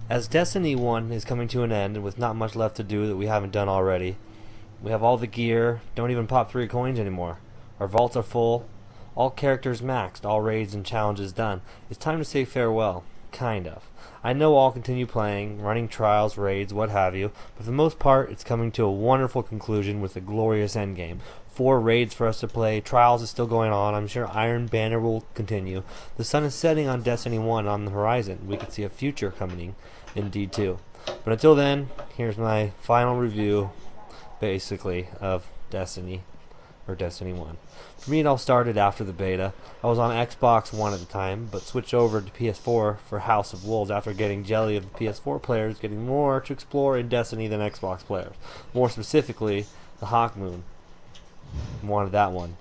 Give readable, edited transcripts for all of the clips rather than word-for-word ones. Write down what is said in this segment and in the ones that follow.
As Destiny 1 is coming to an end and with not much left to do that we haven't done already, we have all the gear, don't even pop 3 coins anymore. Our vaults are full, all characters maxed, all raids and challenges done. It's time to say farewell. Kind of. I know I'll continue playing, running trials, raids, what have you, but for the most part it's coming to a wonderful conclusion with a glorious endgame. 4 raids for us to play, trials is still going on, I'm sure Iron Banner will continue. The sun is setting on Destiny 1 on the horizon. We could see a future coming in D2. But until then, here's my final review, basically, of Destiny, or Destiny 1. For me, it all started after the beta. I was on Xbox One at the time, but switched over to PS4 for House of Wolves after getting jelly of the PS4 players getting more to explore in Destiny than Xbox players. More specifically, the Hawkmoon. Wanted that one.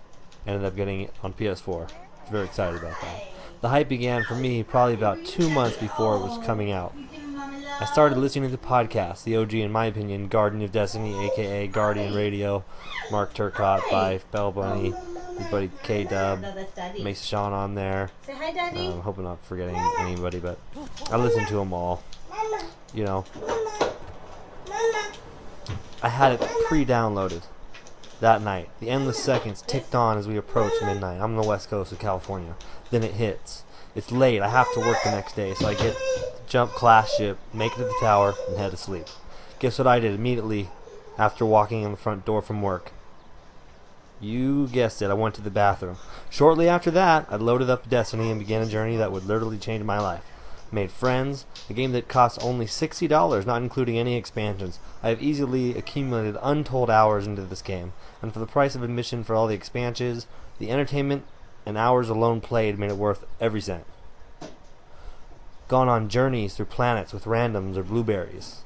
Ended up getting it on PS4. Very excited about that. The hype began for me probably about 2 months before it was coming out. I started listening to podcasts, the OG in my opinion, Guardian of Destiny, aka Guardian Radio, Mark Turcott, Bife, Bell Bunny, his buddy K-Dub, Mace Sean on there. Say hi, Daddy. I'm hoping not forgetting anybody, but I listened to them all. You know, I had it pre-downloaded that night. The endless seconds ticked on as we approached midnight. I'm on the west coast of California. Then it hits. It's late. I have to work the next day, so I get jump class ship, make it to the tower, and head to sleep. Guess what I did immediately after walking in the front door from work? You guessed it, I went to the bathroom. Shortly after that, I loaded up Destiny and began a journey that would literally change my life. Made friends, a game that costs only $60, not including any expansions. I have easily accumulated untold hours into this game, and for the price of admission for all the expansions, the entertainment and hours alone played made it worth every cent. Gone on journeys through planets with randoms or blueberries.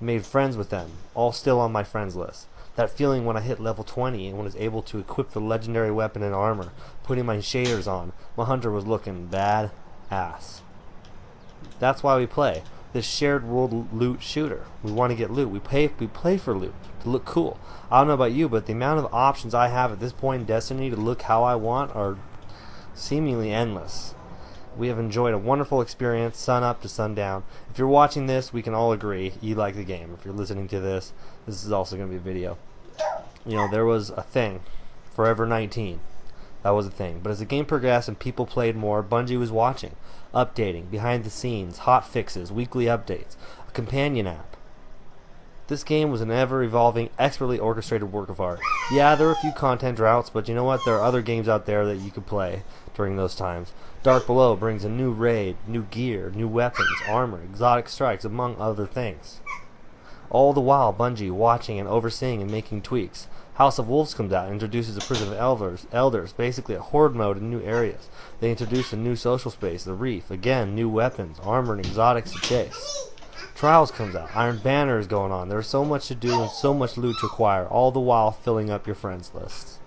Made friends with them, all still on my friends list. That feeling when I hit level 20 and was able to equip the legendary weapon and armor, putting my shaders on, my hunter was looking bad ass. That's why we play. This shared world loot shooter. We want to get loot. We play for loot, to look cool. I don't know about you, but the amount of options I have at this point in Destiny to look how I want are seemingly endless. We have enjoyed a wonderful experience, sun up to sundown. If you're watching this, we can all agree you like the game. If you're listening to this, this is also going to be a video. You know, there was a thing, Forever 19. That was a thing. But as the game progressed and people played more, Bungie was watching, updating, behind the scenes, hot fixes, weekly updates, a companion app. This game was an ever-evolving, expertly orchestrated work of art. Yeah, there were a few content droughts, but you know what? There are other games out there that you could play during those times. Dark Below brings a new raid, new gear, new weapons, armor, exotic strikes, among other things. All the while, Bungie watching and overseeing and making tweaks. House of Wolves comes out and introduces a prison of elders, basically a horde mode in new areas. They introduce a new social space, the Reef, again, new weapons, armor, and exotics to chase. Trials comes out, Iron Banner is going on. There's so much to do and so much loot to acquire, all the while filling up your friends lists.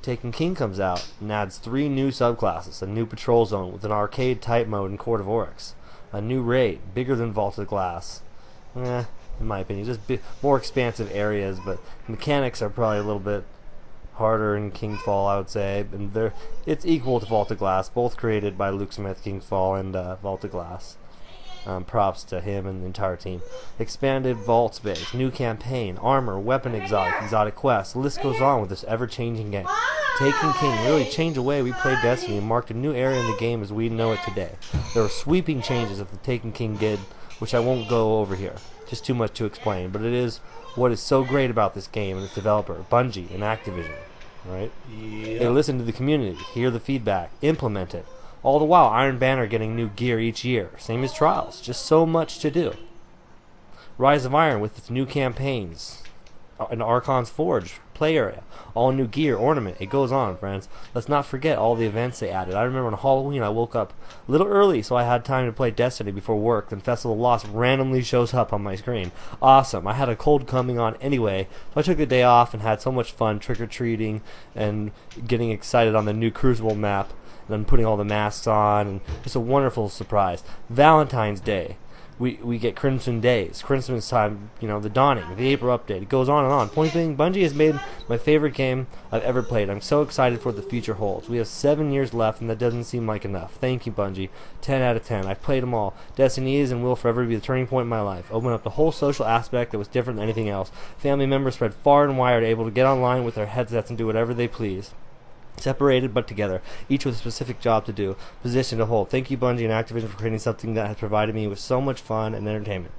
Taken King comes out and adds 3 new subclasses, a new patrol zone with an arcade type mode in Court of Oryx, a new raid, bigger than Vaulted Glass. In my opinion, just more expansive areas, but mechanics are probably a little bit harder in Kingfall, I would say, and it's equal to Vaulted Glass, both created by Luke Smith, Kingfall, and Vaulted Glass. Props to him and the entire team. Expanded vault space, new campaign, armor, weapon exotic quests. The list goes on with this ever-changing game. Taken King really changed the way we played Destiny and marked a new era in the game as we know it today. There were sweeping changes that the Taken King did, which I won't go over here. Just too much to explain, but it is what is so great about this game and its developer, Bungie and Activision. Right? Yep. They listen to the community, hear the feedback, implement it. All the while, Iron Banner getting new gear each year. Same as Trials. Just so much to do. Rise of Iron with its new campaigns. An Archon's Forge play area. All new gear, ornament. It goes on, friends. Let's not forget all the events they added. I remember on Halloween I woke up a little early so I had time to play Destiny before work. Then Festival of Lost randomly shows up on my screen. Awesome. I had a cold coming on anyway, so I took the day off and had so much fun trick-or-treating and getting excited on the new Crucible map. And then putting all the masks on, and just a wonderful surprise. Valentine's Day. We get Crimson Days, Christmas time, the Dawning, the April update. It goes on and on. Point being, Bungie has made my favorite game I've ever played. I'm so excited for what the future holds. We have 7 years left, and that doesn't seem like enough. Thank you, Bungie. 10 out of 10. I've played them all. Destiny is and will forever be the turning point in my life. Open up the whole social aspect that was different than anything else. Family members spread far and wide are able to get online with their headsets and do whatever they please. Separated but together, each with a specific job to do, position to hold. Thank you, Bungie and Activision, for creating something that has provided me with so much fun and entertainment.